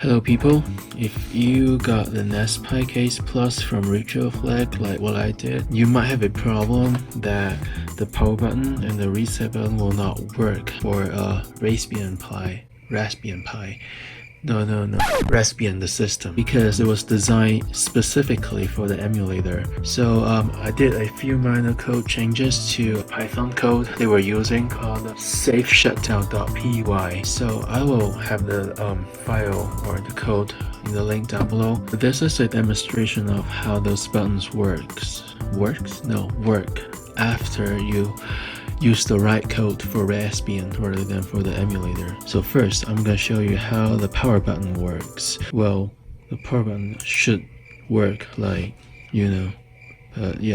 Hello people, if you got the NesPi Case Plus from RetroFlag like what I did, you might have a problem that the power button and the reset button will not work for a Raspbian Pi. No, Raspbian the system, because it was designed specifically for the emulator. So I did a few minor code changes to Python code they were using called SafeShutdown.py. So I will have the file or the code in the link down below. This is a demonstration of how those buttons work after you use the right code for Raspbian rather than for the emulator. So first, I'm gonna show you how the power button works. Well, the power button should work like, yeah,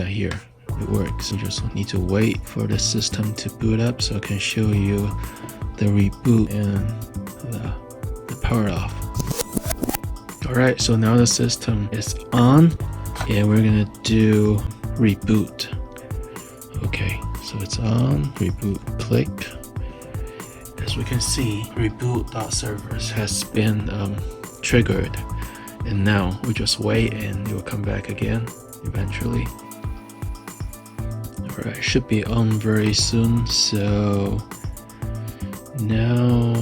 here it works. You just need to wait for the system to boot up so I can show you the reboot and the power off. Alright, so now the system is on and we're gonna do reboot. Okay, so it's on, reboot, click. As we can see, reboot.servers has been triggered, and now we just wait and it will come back again eventually. Alright, should be on very soon. So now,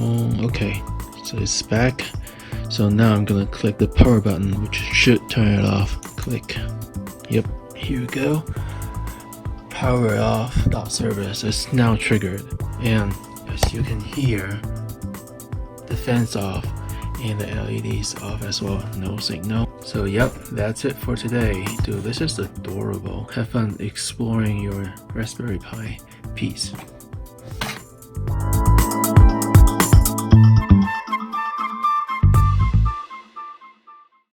okay, so it's back. So now I'm gonna click the power button, which should turn it off. Click. Yep, here we go. Power off.service is now triggered, and as you can hear, the fans off and the LEDs off as well. No signal. So yep, that's it for today. Dude, this is adorable. Have fun exploring your Raspberry Pi. Peace.